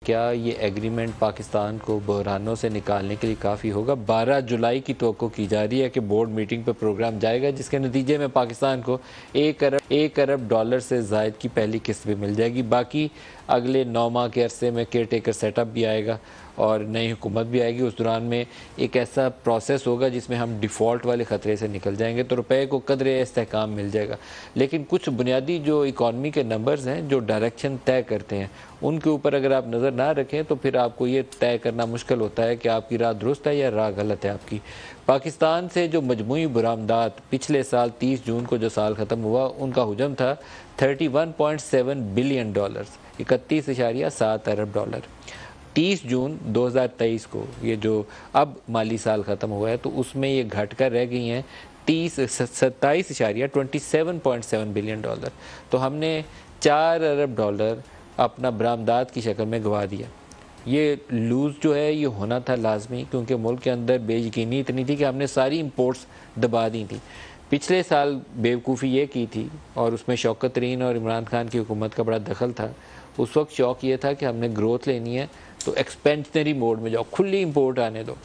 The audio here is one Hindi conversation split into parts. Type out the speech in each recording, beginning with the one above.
क्या ये एग्रीमेंट पाकिस्तान को बहरानों से निकालने के लिए काफ़ी होगा? 12 जुलाई की तवक्को की जा रही है कि बोर्ड मीटिंग पर प्रोग्राम जाएगा, जिसके नतीजे में पाकिस्तान को एक अरब डॉलर से ज़ायद की पहली किस्त भी मिल जाएगी। बाकी अगले 9 माह के अरसे में केयर टेकर सेटअप भी आएगा और नई हुकूमत भी आएगी। उस दौरान में एक ऐसा प्रोसेस होगा जिसमें हम डिफ़ॉल्ट वाले ख़तरे से निकल जाएंगे, तो रुपए को कदरे इस्तेहकाम मिल जाएगा। लेकिन कुछ बुनियादी जो इकॉनमी के नंबर्स हैं, जो डायरेक्शन तय करते हैं, उनके ऊपर अगर आप नज़र ना रखें तो फिर आपको ये तय करना मुश्किल होता है कि आपकी राह दुरुस्त है या राह गलत है आपकी। पाकिस्तान से जो मजमूई बरामदात पिछले साल 30 जून को जो साल ख़त्म हुआ, उनका हुजम था 31.7 बिलियन डॉलर्स, 31.7 अरब डॉलर। 30 जून 2023 को, ये जो अब माली साल ख़त्म हुआ है, तो उसमें ये घट कर रह गई हैं 27.7 बिलियन डॉलर। तो हमने 4 अरब डॉलर अपना बरामदात की शक्ल में गंवा दिया। ये लूज़ जो है ये होना था लाजमी, क्योंकि मुल्क के अंदर बेयकीनी इतनी थी कि हमने सारी इंपोर्ट्स दबा दी थी। पिछले साल बेवकूफ़ी ये की थी, और उसमें शौकत तरीन और इमरान खान की हुकूमत का बड़ा दखल था। उस वक्त शौक ये था कि हमने ग्रोथ लेनी है तो एक्सपेंशनरी मोड में जाओ, खुली इंपोर्ट आने दो,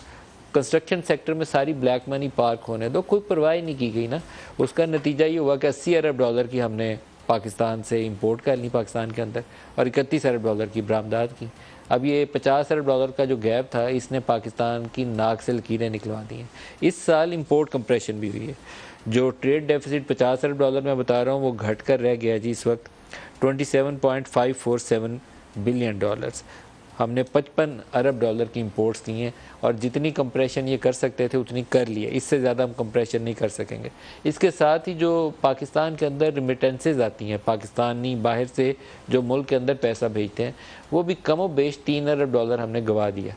कंस्ट्रक्शन सेक्टर में सारी ब्लैक मनी पार्क होने दो, कोई परवाह नहीं की गई ना। उसका नतीजा ये हुआ कि 80 अरब डॉलर की हमने पाकिस्तान से इंपोर्ट कर ली पाकिस्तान के अंदर, और 31 अरब डॉलर की बरामदात की। अब ये 50 अरब डॉलर का जो गैप था, इसने पाकिस्तान की नाक से लकीरें निकलवा दी हैं। इस साल इंपोर्ट कंप्रेशन भी हुई है। जो ट्रेड डेफिसिट 50 अरब डॉलर में बता रहा हूँ, वो घट कर रह गया जी इस वक्त 27.547 बिलियन डॉलर्स। हमने 55 अरब डॉलर की इंपोर्ट्स की हैं, और जितनी कंप्रेशन ये कर सकते थे उतनी कर लिए। इससे ज़्यादा हम कंप्रेशन नहीं कर सकेंगे। इसके साथ ही जो पाकिस्तान के अंदर रिमिटेंसेस आती हैं, पाकिस्तानी बाहर से जो मुल्क के अंदर पैसा भेजते हैं, वो भी कम व बेश 3 अरब डॉलर हमने गंवा दिया,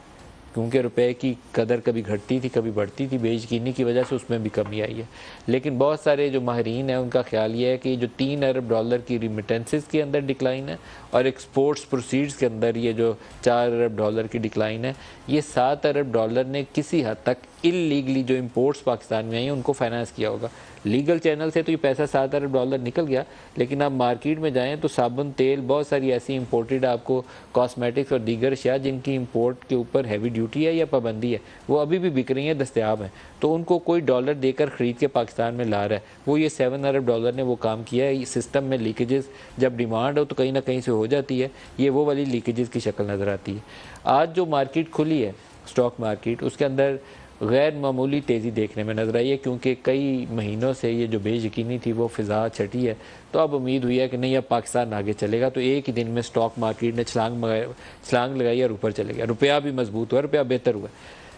क्योंकि रुपए की कदर कभी घटती थी कभी बढ़ती थी, बेयकीनी की वजह से उसमें भी कमी आई है। लेकिन बहुत सारे जो माहिरीन हैं उनका ख्याल ये है कि जो 3 अरब डॉलर की रिमिटेंसेस के अंदर डिक्लाइन है, और एक्सपोर्ट्स प्रोसीड्स के अंदर ये जो 4 अरब डॉलर की डिक्लाइन है, ये 7 अरब डॉलर ने किसी हद तक इलीगली जो इंपोर्ट्स पाकिस्तान में आई हैं उनको फाइनेंस किया होगा। लीगल चैनल से तो ये पैसा 7 अरब डॉलर निकल गया, लेकिन आप मार्केट में जाएँ तो साबुन, तेल, बहुत सारी ऐसी इंपोर्टेड आपको कॉस्मेटिक्स और दीगर अशिया जिनकी इंपोर्ट के ऊपर हैवी ड्यूटी है या पाबंदी है, वो अभी भी बिक रही हैं, दस्तयाब हैं। तो उनको कोई डॉलर देकर ख़रीद के पाकिस्तान में ला रहा है। वो ये 7 अरब डॉलर ने वो काम किया है। सिस्टम में लीकेजेस, जब डिमांड हो तो कहीं ना कहीं से हो जाती है, ये वो वाली लीकेजेस की शक्ल नज़र आती है। आज जो मार्केट खुली है, स्टॉक मार्केट, उसके अंदर गैर मामूली तेज़ी देखने में नजर आई है, क्योंकि कई महीनों से ये जो बेयकीनी थी वो फ़िज़ा छटी है। तो अब उम्मीद हुई है कि नहीं, अब पाकिस्तान आगे चलेगा। तो एक ही दिन में स्टॉक मार्केट ने छलांग लगाई और ऊपर चले गया। रुपया भी मजबूत हुआ, रुपया बेहतर हुआ।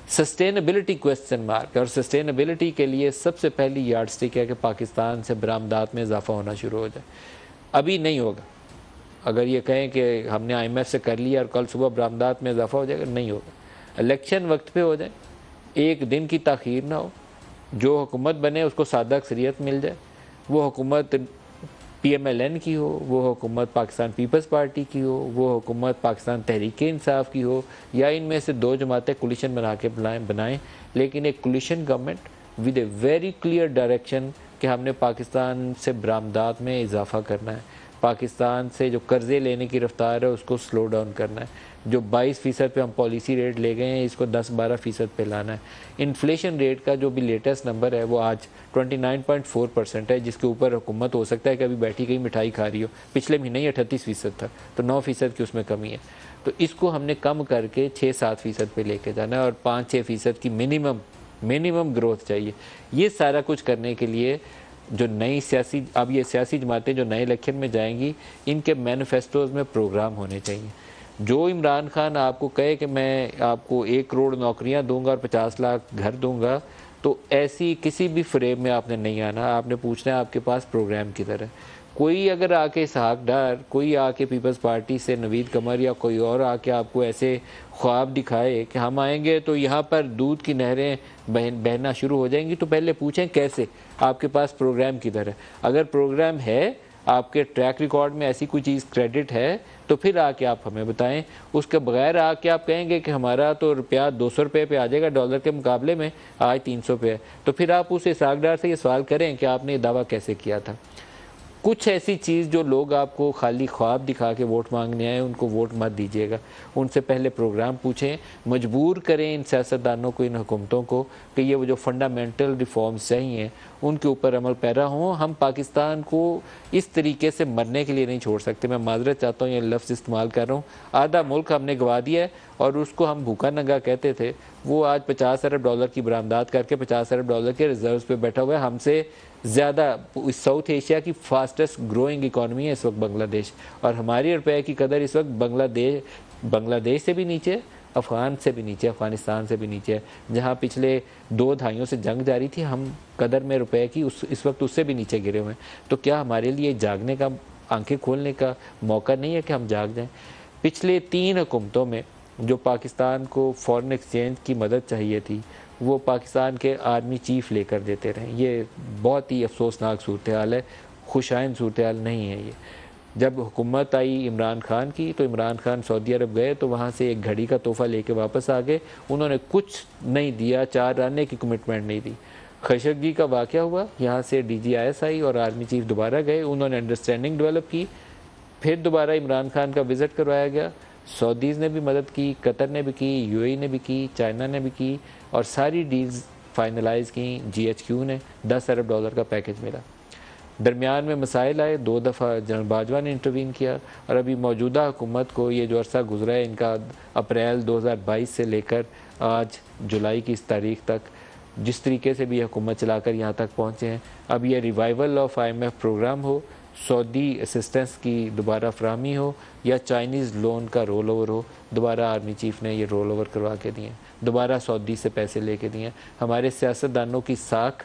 सस्टेनेबिलिटी क्वेश्चन मार्क, और सस्टेनेबिलिटी के लिए सबसे पहली यार्ड स्टिक है कि पाकिस्तान से बरामदात में इजाफा होना शुरू हो जाए। अभी नहीं होगा। अगर ये कहें कि हमने IMF से कर लिया और कल सुबह बरामदात में इजाफा हो जाएगा, नहीं होगा। इलेक्शन वक्त पे हो जाए, एक दिन की ताख़ीर ना हो, जो हुकूमत बने उसको सादा अक्सरियत मिल जाए, वो हुकूमत PMLN की हो, वो हुकूमत पाकिस्तान पीपल्स पार्टी की हो, वो हुकूमत पाकिस्तान तहरीक इंसाफ की हो, या इनमें से 2 जमातें कोलिशन बना के बनाएँ, लेकिन एक coalition government with a very clear direction कि हमने पाकिस्तान से बरामदात में इजाफा करना है, पाकिस्तान से जो कर्ज़े लेने की रफ्तार है उसको स्लो डाउन करना है, जो 22% पे हम पॉलिसी रेट ले गए हैं इसको 10-12% पे लाना है। इन्फ्लेशन रेट का जो भी लेटेस्ट नंबर है वो आज 29.4% है, जिसके ऊपर हुकूमत हो सकता है कि अभी बैठी गई मिठाई खा रही हो। पिछले महीने ही 38% था, तो 9% की उसमें कमी है। तो इसको हमने कम करके 6-7% पे लेके जाना है, और 5-6% की मिनिमम ग्रोथ चाहिए। ये सारा कुछ करने के लिए जो नई अब ये सियासी जमातें जो नए इलेक्शन में जाएंगी, इनके मैनिफेस्टोज़ में प्रोग्राम होने चाहिए। जो इमरान खान आपको कहे कि मैं आपको 1 करोड़ नौकरियां दूंगा और 50 लाख घर दूंगा, तो ऐसी किसी भी फ्रेम में आपने नहीं आना। आपने पूछना है आपके पास प्रोग्राम की तरह। कोई अगर आके इसहाक डार, कोई आके पीपल्स पार्टी से नवीद कमर या कोई और आके आपको ऐसे ख्वाब दिखाए कि हम आएंगे तो यहाँ पर दूध की नहरें बहना शुरू हो जाएंगी, तो पहले पूछें कैसे, आपके पास प्रोग्राम किधर है। अगर प्रोग्राम है, आपके ट्रैक रिकॉर्ड में ऐसी कोई चीज़ क्रेडिट है, तो फिर आके आप हमें बताएं। उसके बगैर आके आप कहेंगे कि हमारा तो रुपया 200 रुपये पे आ जाएगा डॉलर के मुकाबले में, आज 300 पे है, तो फिर आप उस इसहाक डार से ये सवाल करें कि आपने ये दावा कैसे किया था। कुछ ऐसी चीज़ जो लोग आपको खाली ख्वाब दिखा के वोट मांगने आए उनको वोट मत दीजिएगा। उनसे पहले प्रोग्राम पूछें, मजबूर करें इन सियासतदानों को, इन हुकूमतों को कि ये वो जो फंडामेंटल रिफॉर्म्स चाहिए उनके ऊपर अमल पैरा हों। हम पाकिस्तान को इस तरीके से मरने के लिए नहीं छोड़ सकते। मैं माजरत चाहता हूँ ये लफ्ज़ इस्तेमाल कर रहा हूँ। आधा मुल्क हमने गवा दिया है और उसको हम भूखा नंगा कहते थे, वो आज $50 अरब की बरामदात करके $50 अरब के रिजर्व्स पे बैठा हुआ है। हमसे ज़्यादा साउथ एशिया की फास्टेस्ट ग्रोइंग इकॉनमी है इस वक्त बांग्लादेश, और हमारी रुपये की कदर इस वक्त बांग्लादेश से भी नीचे, अफ़गान से भी नीचे, अफ़गानिस्तान से भी नीचे है। जहाँ पिछले 2 दहाइयों से जंग जारी थी, हम कदर में रुपए की इस वक्त उससे भी नीचे गिरे हुए हैं। तो क्या हमारे लिए जागने का, आंखें खोलने का मौका नहीं है कि हम जाग जाएं? पिछले 3 हुकूमतों में जो पाकिस्तान को फॉरेन एक्सचेंज की मदद चाहिए थी वो पाकिस्तान के आर्मी चीफ लेकर देते रहे। ये बहुत ही अफसोसनाक सूरत हाल है, खुशाइन सूरत हाल नहीं है ये। जब हुकूमत आई इमरान खान की तो इमरान खान सऊदी अरब गए तो वहाँ से एक घड़ी का तोहफ़ा लेके वापस आ गए। उन्होंने कुछ नहीं दिया, 4 आने की कमिटमेंट नहीं दी। खशोगी का वाक़या हुआ, यहाँ से DGIS और आर्मी चीफ दोबारा गए, उन्होंने अंडरस्टैंडिंग डेवलप की, फिर दोबारा इमरान खान का विज़िट करवाया गया। सऊदीज़ ने भी मदद की, कतर ने भी की, UAE ने भी की, चाइना ने भी की, और सारी डील्स फाइनलाइज़ की। GHQ ने $10 अरब का पैकेज मिला। दरमियान में मसाइल आए, 2 दफ़ा जनरल बाजवा ने इंटरवीन किया, और अभी मौजूदा हुकूमत को ये जो अरसा गुजरा है इनका, अप्रैल 2022 से लेकर आज जुलाई की इस तारीख तक, जिस तरीके से भी हुकूमत चलाकर यहाँ तक पहुँचे हैं, अब ये रिवाइवल ऑफ IMF प्रोग्राम हो, सऊदी असिस्टेंस की दोबारा फराहमी हो, या चाइनीज़ लोन का रोल ओवर हो, दोबारा आर्मी चीफ ने ये रोल ओवर करवा के दिए, दोबारा सऊदी से पैसे लेके दिए। हमारे सियासतदानों की साख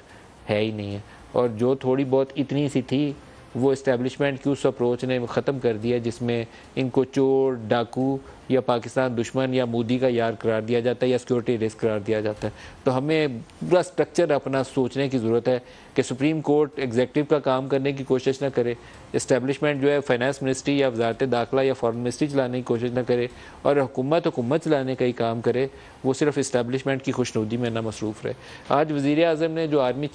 है ही नहीं है, और जो थोड़ी बहुत इतनी सी थी वो इस्टेब्लिशमेंट की उस अप्रोच ने ख़त्म कर दिया जिसमें इनको चोर, डाकू या पाकिस्तान दुश्मन या मोदी का यार करार दिया जाता है या सिक्योरिटी रिस्क करार दिया जाता है। तो हमें पूरा स्ट्रक्चर अपना सोचने की ज़रूरत है कि सुप्रीम कोर्ट एग्जेक्टिव का काम करने की कोशिश ना करे, इस्टेब्लिशमेंट जो है फाइनेंस मिनिस्ट्री या वजारत दाखिला या फॉरेन मिनिस्ट्री चलाने की कोशिश ना करे, और हुकूमत चलाने का ही काम करे, वो सिर्फ इस्टेब्लिशमेंट की खुशनुदी में ना मसरूफ़ रहे। आज वज़ीर आज़म ने जो आर्मी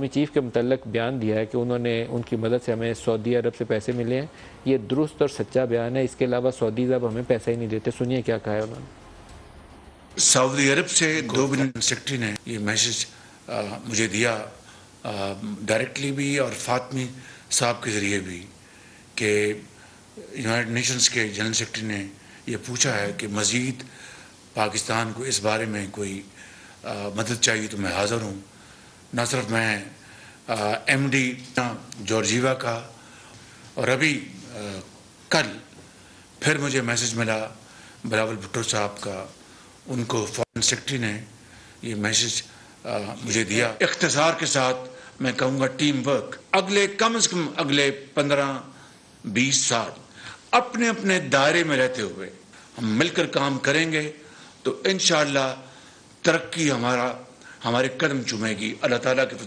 चीफ के मतलब बयान दिया है कि उन्होंने उनकी मदद से हमें सऊदी अरब से पैसे मिले हैं, ये दुरुस्त और सच्चा बयान है। इसके अलावा सऊदी अरब हमें पैसा ही नहीं देते। सुनिए क्या कहा है उन्होंने। सऊदी अरब से 2 बिलियन सेक्रेटरी ने ये मैसेज मुझे दिया, डायरेक्टली भी और फातमी साहब के ज़रिए भी, कि यूनाइटेड नेशंस के जनरल सेक्रेटरी ने ये पूछा है कि मज़ीद पाकिस्तान को इस बारे में कोई मदद चाहिए तो मैं हाज़िर हूँ। न सिर्फ मैं MD जॉर्जिवा का, और अभी कल फिर मुझे मैसेज मिला बिलावल भुट्टो साहब का, उनको फॉरेन सेक्रेटरी ने ये मैसेज मुझे दिया। इख्तिसार के साथ मैं कहूँगा टीम वर्क, अगले कम से कम अगले 15-20 साल अपने अपने दायरे में रहते हुए हम मिलकर काम करेंगे तो इंशाअल्लाह तरक्की हमारे कदम चूमेगी। अल्लाह ताला के फज़ल